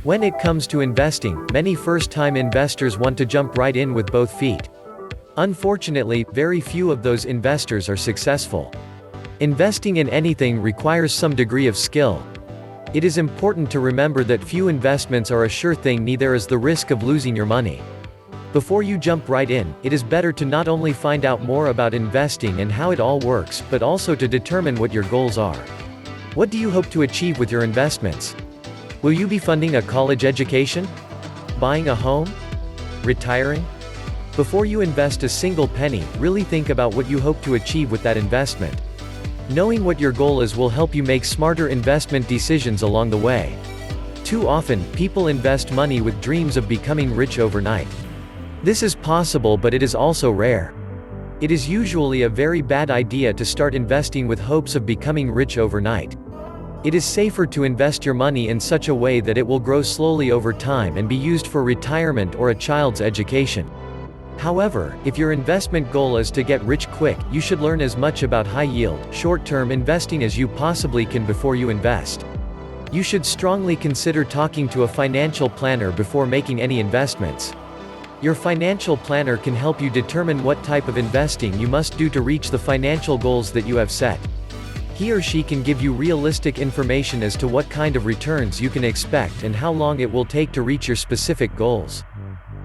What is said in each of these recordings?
When it comes to investing, many first-time investors want to jump right in with both feet. Unfortunately, very few of those investors are successful. Investing in anything requires some degree of skill. It is important to remember that few investments are a sure thing, neither is the risk of losing your money. Before you jump right in, it is better to not only find out more about investing and how it all works, but also to determine what your goals are. What do you hope to achieve with your investments? Will you be funding a college education? Buying a home? Retiring? Before you invest a single penny, really think about what you hope to achieve with that investment. Knowing what your goal is will help you make smarter investment decisions along the way. Too often, people invest money with dreams of becoming rich overnight. This is possible, but it is also rare. It is usually a very bad idea to start investing with hopes of becoming rich overnight. It is safer to invest your money in such a way that it will grow slowly over time and be used for retirement or a child's education. However, if your investment goal is to get rich quick, you should learn as much about high-yield, short-term investing as you possibly can before you invest. You should strongly consider talking to a financial planner before making any investments. Your financial planner can help you determine what type of investing you must do to reach the financial goals that you have set. He or she can give you realistic information as to what kind of returns you can expect and how long it will take to reach your specific goals.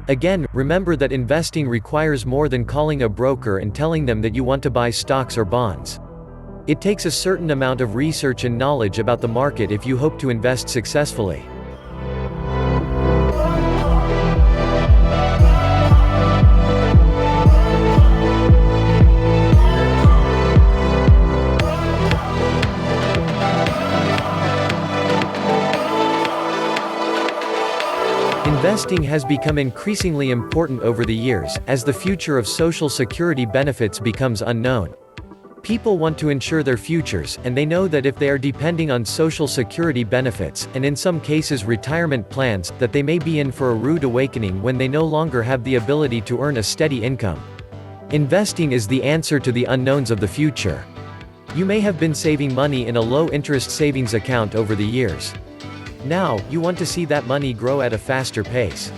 Again, remember that investing requires more than calling a broker and telling them that you want to buy stocks or bonds. It takes a certain amount of research and knowledge about the market if you hope to invest successfully. Investing has become increasingly important over the years, as the future of Social Security benefits becomes unknown. People want to ensure their futures, and they know that if they are depending on Social Security benefits, and in some cases retirement plans, that they may be in for a rude awakening when they no longer have the ability to earn a steady income. Investing is the answer to the unknowns of the future. You may have been saving money in a low-interest savings account over the years. Now, you want to see that money grow at a faster pace.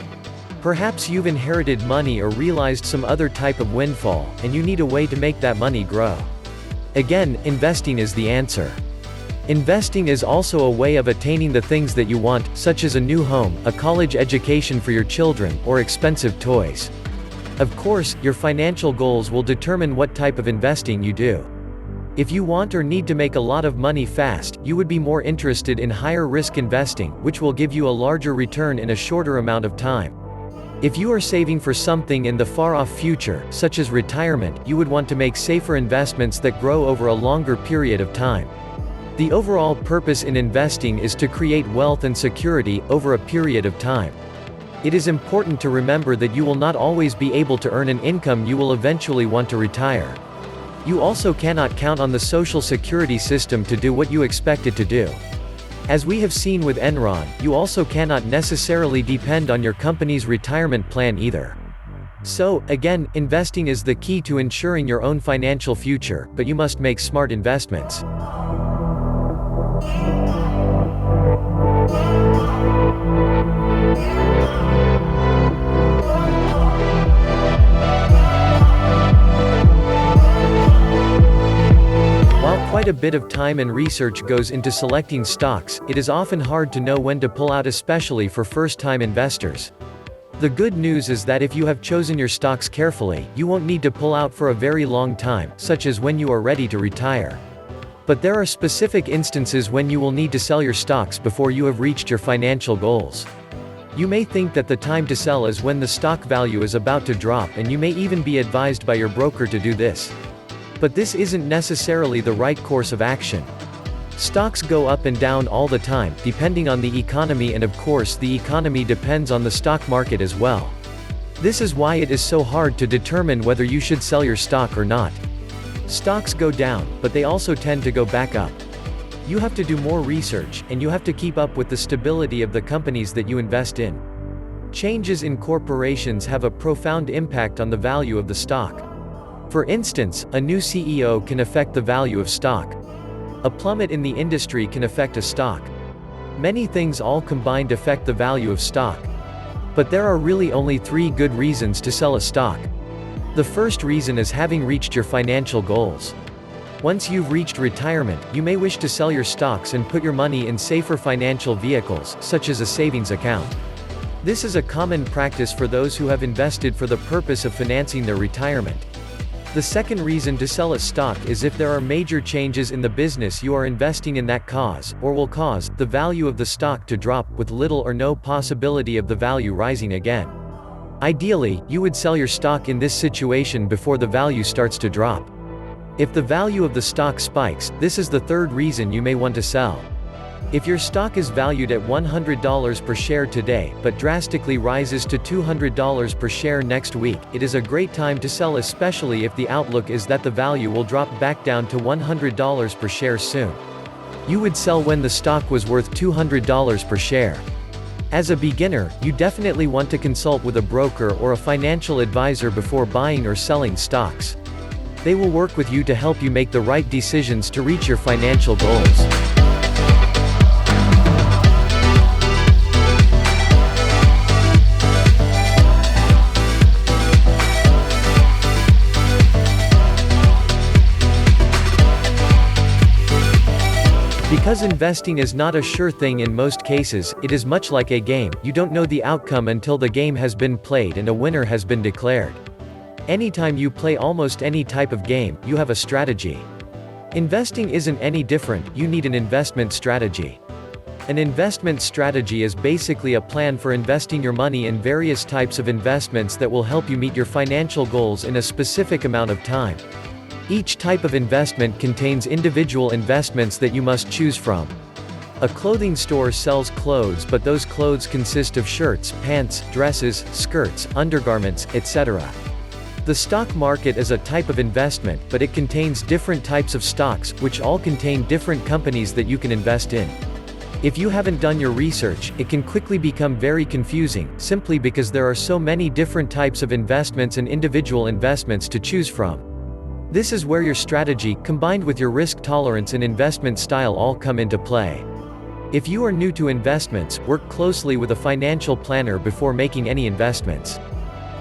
Perhaps you've inherited money or realized some other type of windfall, and you need a way to make that money grow. Again, investing is the answer. Investing is also a way of attaining the things that you want, such as a new home, a college education for your children, or expensive toys. Of course, your financial goals will determine what type of investing you do. If you want or need to make a lot of money fast, you would be more interested in higher risk investing, which will give you a larger return in a shorter amount of time. If you are saving for something in the far-off future, such as retirement, you would want to make safer investments that grow over a longer period of time. The overall purpose in investing is to create wealth and security over a period of time. It is important to remember that you will not always be able to earn an income you will eventually want to retire. You also cannot count on the Social Security system to do what you expect it to do. As we have seen with Enron, you also cannot necessarily depend on your company's retirement plan either. So, again, investing is the key to ensuring your own financial future, but you must make smart investments. Quite a bit of time and research goes into selecting stocks. It is often hard to know when to pull out, especially for first-time investors. The good news is that if you have chosen your stocks carefully, you won't need to pull out for a very long time, such as when you are ready to retire. But there are specific instances when you will need to sell your stocks before you have reached your financial goals. You may think that the time to sell is when the stock value is about to drop, and you may even be advised by your broker to do this. But this isn't necessarily the right course of action. Stocks go up and down all the time, depending on the economy, and of course the economy depends on the stock market as well. This is why it is so hard to determine whether you should sell your stock or not. Stocks go down, but they also tend to go back up. You have to do more research, and you have to keep up with the stability of the companies that you invest in. Changes in corporations have a profound impact on the value of the stock. For instance, a new CEO can affect the value of stock. A plummet in the industry can affect a stock. Many things all combined affect the value of stock. But there are really only 3 good reasons to sell a stock. The first reason is having reached your financial goals. Once you've reached retirement, you may wish to sell your stocks and put your money in safer financial vehicles, such as a savings account. This is a common practice for those who have invested for the purpose of financing their retirement. The second reason to sell a stock is if there are major changes in the business you are investing in that cause, or will cause, the value of the stock to drop, with little or no possibility of the value rising again. Ideally, you would sell your stock in this situation before the value starts to drop. If the value of the stock spikes, this is the third reason you may want to sell. If your stock is valued at $100 per share today, but drastically rises to $200 per share next week, it is a great time to sell, especially if the outlook is that the value will drop back down to $100 per share soon. You would sell when the stock was worth $200 per share. As a beginner, you definitely want to consult with a broker or a financial advisor before buying or selling stocks. They will work with you to help you make the right decisions to reach your financial goals. Because investing is not a sure thing in most cases, it is much like a game. You don't know the outcome until the game has been played and a winner has been declared. Anytime you play almost any type of game, you have a strategy. Investing isn't any different. You need an investment strategy. An investment strategy is basically a plan for investing your money in various types of investments that will help you meet your financial goals in a specific amount of time. Each type of investment contains individual investments that you must choose from. A clothing store sells clothes, but those clothes consist of shirts, pants, dresses, skirts, undergarments, etc. The stock market is a type of investment, but it contains different types of stocks, which all contain different companies that you can invest in. If you haven't done your research, it can quickly become very confusing, simply because there are so many different types of investments and individual investments to choose from. This is where your strategy, combined with your risk tolerance and investment style, all come into play. If you are new to investments, work closely with a financial planner before making any investments.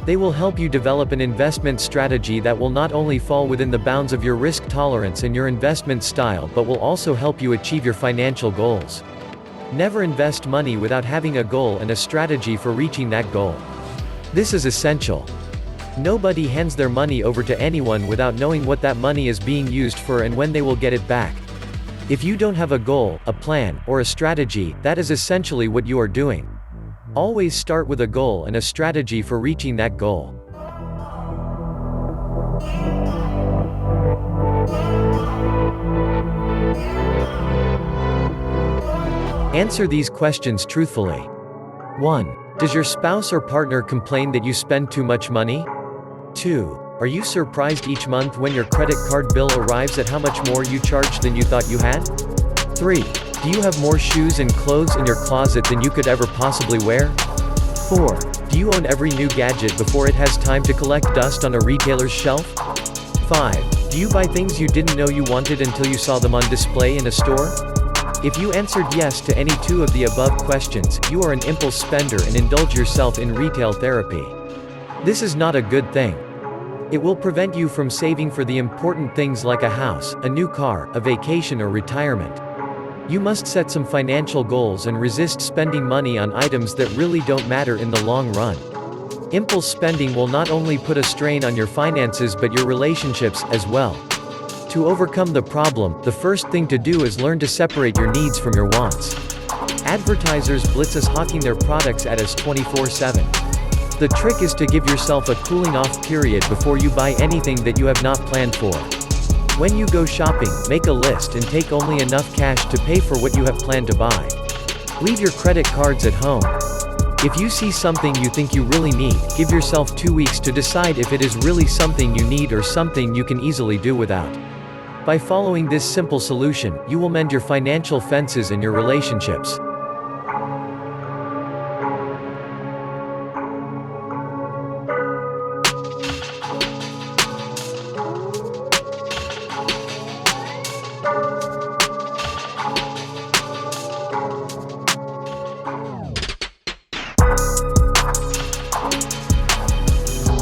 They will help you develop an investment strategy that will not only fall within the bounds of your risk tolerance and your investment style, but will also help you achieve your financial goals. Never invest money without having a goal and a strategy for reaching that goal. This is essential. Nobody hands their money over to anyone without knowing what that money is being used for and when they will get it back. If you don't have a goal, a plan, or a strategy, that is essentially what you are doing. Always start with a goal and a strategy for reaching that goal. Answer these questions truthfully. 1. Does your spouse or partner complain that you spend too much money? 2. Are you surprised each month when your credit card bill arrives at how much more you charge than you thought you had? 3. Do you have more shoes and clothes in your closet than you could ever possibly wear? 4. Do you own every new gadget before it has time to collect dust on a retailer's shelf? 5. Do you buy things you didn't know you wanted until you saw them on display in a store? If you answered yes to any 2 of the above questions, you are an impulse spender and indulge yourself in retail therapy. This is not a good thing. It will prevent you from saving for the important things like a house, a new car, a vacation, or retirement. You must set some financial goals and resist spending money on items that really don't matter in the long run. Impulse spending will not only put a strain on your finances but your relationships as well. To overcome the problem, the first thing to do is learn to separate your needs from your wants. Advertisers blitz us hawking their products at us 24/7. The trick is to give yourself a cooling-off period before you buy anything that you have not planned for. When you go shopping, make a list and take only enough cash to pay for what you have planned to buy. Leave your credit cards at home. If you see something you think you really need, give yourself 2 weeks to decide if it is really something you need or something you can easily do without. By following this simple solution, you will mend your financial fences and your relationships.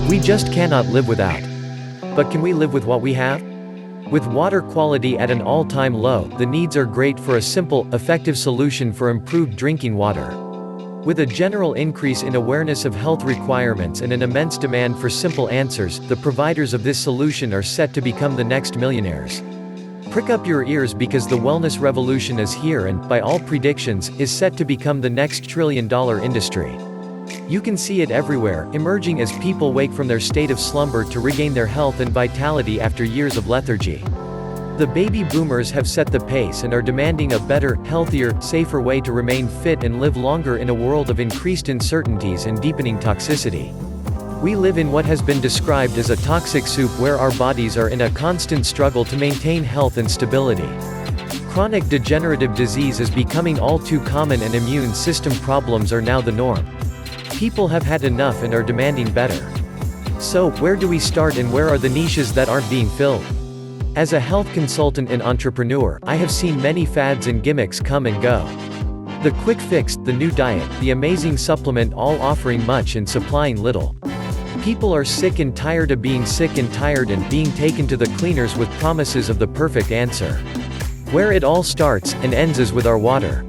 We just cannot live without. But can we live with what we have? With water quality at an all-time low, the needs are great for a simple, effective solution for improved drinking water. With a general increase in awareness of health requirements and an immense demand for simple answers, the providers of this solution are set to become the next millionaires. Prick up your ears because the wellness revolution is here and, by all predictions, is set to become the next trillion-dollar industry. You can see it everywhere, emerging as people wake from their state of slumber to regain their health and vitality after years of lethargy. The baby boomers have set the pace and are demanding a better, healthier, safer way to remain fit and live longer in a world of increased uncertainties and deepening toxicity. We live in what has been described as a toxic soup where our bodies are in a constant struggle to maintain health and stability. Chronic degenerative disease is becoming all too common and immune system problems are now the norm. People have had enough and are demanding better. So, where do we start and where are the niches that aren't being filled? As a health consultant and entrepreneur, I have seen many fads and gimmicks come and go. The quick fix, the new diet, the amazing supplement, all offering much and supplying little. People are sick and tired of being sick and tired and being taken to the cleaners with promises of the perfect answer. Where it all starts and ends is with our water.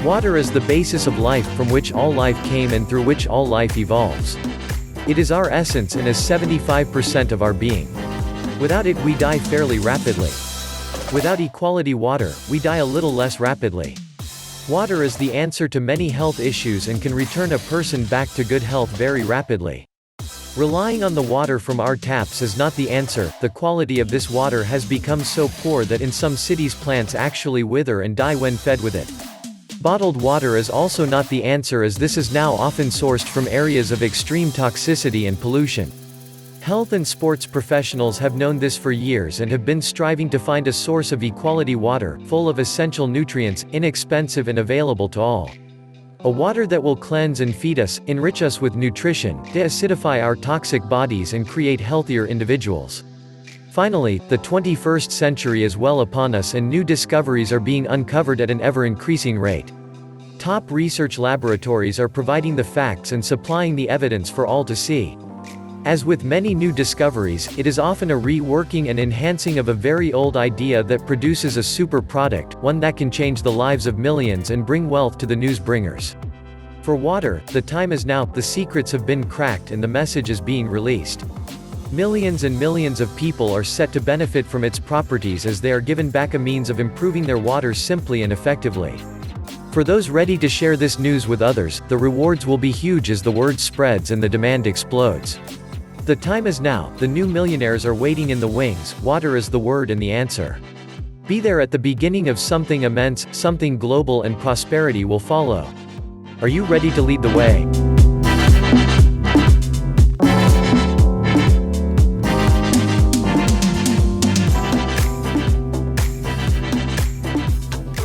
Water is the basis of life, from which all life came and through which all life evolves. It is our essence and is 75% of our being. Without it we die fairly rapidly. Without equality water, we die a little less rapidly. Water is the answer to many health issues and can return a person back to good health very rapidly. Relying on the water from our taps is not the answer. The quality of this water has become so poor that in some cities plants actually wither and die when fed with it. Bottled water is also not the answer, as this is now often sourced from areas of extreme toxicity and pollution. Health and sports professionals have known this for years and have been striving to find a source of equality water, full of essential nutrients, inexpensive and available to all. A water that will cleanse and feed us, enrich us with nutrition, deacidify our toxic bodies and create healthier individuals. Finally, the 21st century is well upon us and new discoveries are being uncovered at an ever-increasing rate. Top research laboratories are providing the facts and supplying the evidence for all to see. As with many new discoveries, it is often a reworking and enhancing of a very old idea that produces a super product, one that can change the lives of millions and bring wealth to the news bringers. For water, the time is now, the secrets have been cracked and the message is being released. Millions and millions of people are set to benefit from its properties as they are given back a means of improving their water simply and effectively. For those ready to share this news with others, the rewards will be huge as the word spreads and the demand explodes. The time is now, the new millionaires are waiting in the wings, water is the word and the answer. Be there at the beginning of something immense, something global, and prosperity will follow. Are you ready to lead the way?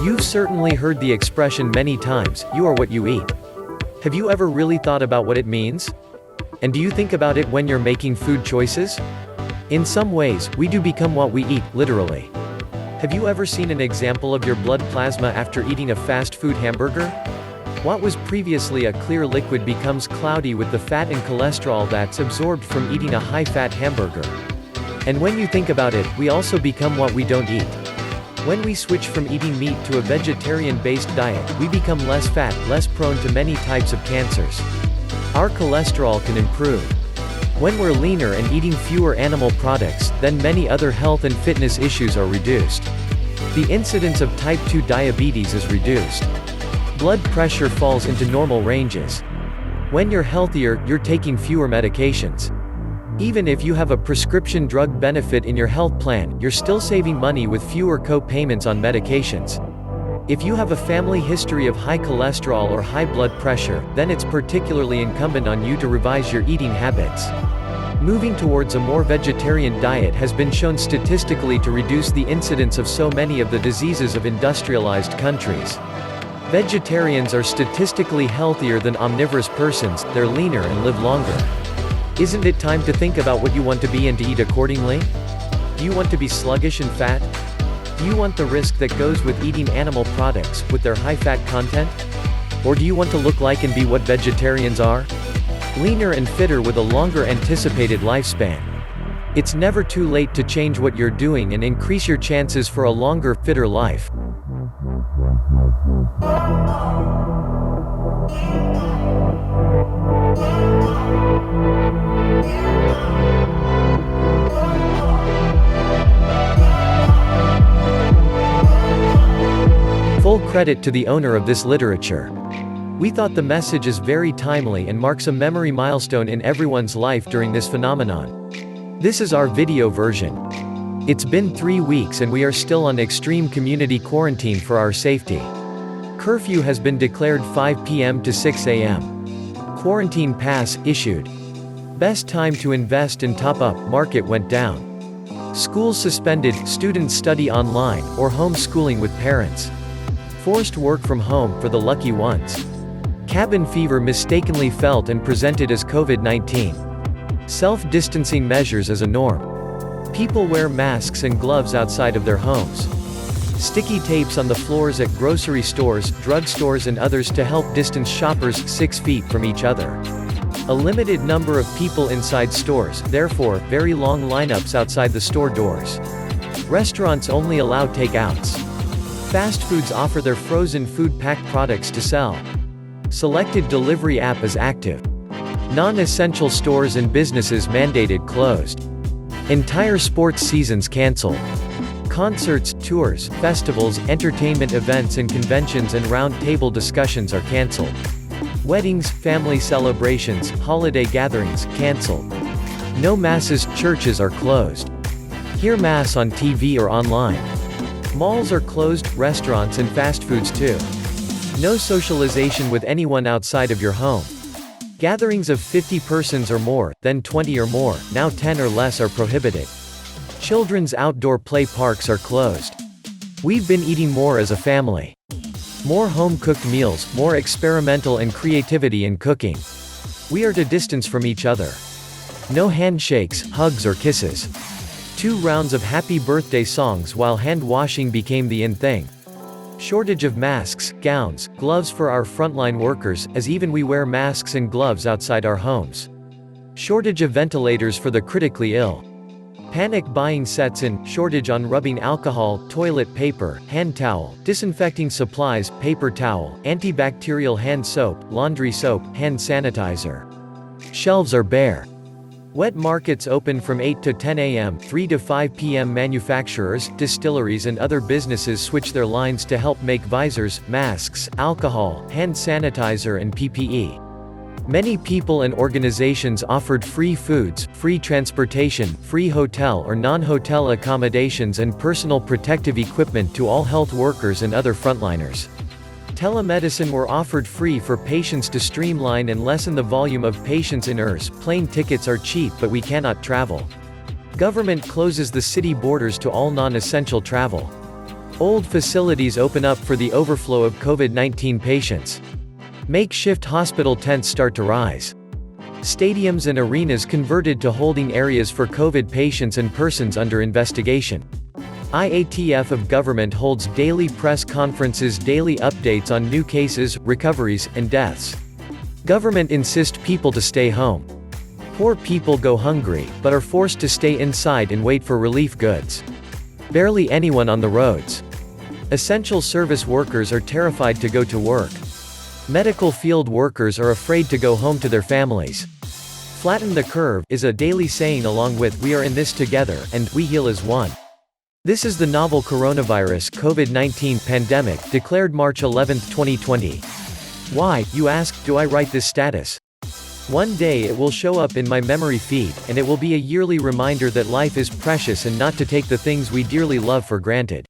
You've certainly heard the expression many times, you are what you eat. Have you ever really thought about what it means? And do you think about it when you're making food choices? In some ways, we do become what we eat, literally. Have you ever seen an example of your blood plasma after eating a fast food hamburger? What was previously a clear liquid becomes cloudy with the fat and cholesterol that's absorbed from eating a high-fat hamburger. And when you think about it, we also become what we don't eat. When we switch from eating meat to a vegetarian-based diet, we become less fat, less prone to many types of cancers. Our cholesterol can improve. When we're leaner and eating fewer animal products, then many other health and fitness issues are reduced. The incidence of type 2 diabetes is reduced. Blood pressure falls into normal ranges. When you're healthier, you're taking fewer medications. Even if you have a prescription drug benefit in your health plan, you're still saving money with fewer co-payments on medications. If you have a family history of high cholesterol or high blood pressure, then it's particularly incumbent on you to revise your eating habits. Moving towards a more vegetarian diet has been shown statistically to reduce the incidence of so many of the diseases of industrialized countries. Vegetarians are statistically healthier than omnivorous persons, they're leaner and live longer. Isn't it time to think about what you want to be and to eat accordingly? Do you want to be sluggish and fat? Do you want the risk that goes with eating animal products, with their high fat content? Or do you want to look like and be what vegetarians are? leaner and fitter with a longer anticipated lifespan. It's never too late to change what you're doing and increase your chances for a longer, fitter life. Full credit to the owner of this literature. We thought the message is very timely and marks a memory milestone in everyone's life during this phenomenon. This is our video version. It's been 3 weeks and we are still on extreme community quarantine for our safety. Curfew has been declared 5 p.m. to 6 a.m. Quarantine pass issued. Best time to invest and top up, market went down. Schools suspended, students study online, or homeschooling with parents. Forced work from home for the lucky ones. Cabin fever mistakenly felt and presented as COVID-19. Self-distancing measures as a norm. People wear masks and gloves outside of their homes. Sticky tapes on the floors at grocery stores, drugstores and others to help distance shoppers 6 feet from each other. A limited number of people inside stores, therefore, very long lineups outside the store doors. Restaurants only allow takeouts. Fast foods offer their frozen food packed products to sell. Selected delivery app is active. Non-essential stores and businesses mandated closed. Entire sports seasons canceled. Concerts, tours, festivals, entertainment events and conventions and round-table discussions are canceled. Weddings, family celebrations, holiday gatherings, canceled. No masses, churches are closed. Hear Mass on TV or online. Malls are closed, restaurants and fast foods too. No socialization with anyone outside of your home. Gatherings of 50 persons or more, then 20 or more, now 10 or less are prohibited. Children's outdoor play parks are closed. We've been eating more as a family. More home-cooked meals, more experimental and creativity in cooking. We are to distance from each other. No handshakes, hugs or kisses. 2 rounds of happy birthday songs while hand washing became the in thing. Shortage of masks, gowns, gloves for our frontline workers, as even we wear masks and gloves outside our homes. Shortage of ventilators for the critically ill. Panic buying sets in, shortage on rubbing alcohol, toilet paper, hand towel, disinfecting supplies, paper towel, antibacterial hand soap, laundry soap, hand sanitizer. Shelves are bare. Wet markets open from 8 to 10 a.m., 3 to 5 p.m. Manufacturers, distilleries and other businesses switch their lines to help make visors, masks, alcohol, hand sanitizer and PPE. Many people and organizations offered free foods, free transportation, free hotel or non-hotel accommodations and personal protective equipment to all health workers and other frontliners. Telemedicine were offered free for patients to streamline and lessen the volume of patients in ERS. Plane tickets are cheap but we cannot travel. Government closes the city borders to all non-essential travel. Old facilities open up for the overflow of COVID-19 patients. Makeshift hospital tents start to rise. Stadiums and arenas converted to holding areas for COVID patients and persons under investigation. IATF of government holds daily press conferences, daily updates on new cases, recoveries, and deaths. Government insists people to stay home. Poor people go hungry, but are forced to stay inside and wait for relief goods. Barely anyone on the roads. Essential service workers are terrified to go to work. Medical field workers are afraid to go home to their families. Flatten the curve is a daily saying along with we are in this together and we heal as one. This is the novel coronavirus COVID-19 pandemic, declared March 11, 2020. Why, you ask, do I write this status? One day it will show up in my memory feed, and it will be a yearly reminder that life is precious and not to take the things we dearly love for granted.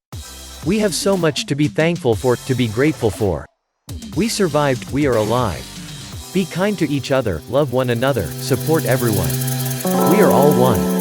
We have so much to be thankful for, to be grateful for. We survived, we are alive. Be kind to each other, love one another, support everyone. We are all one.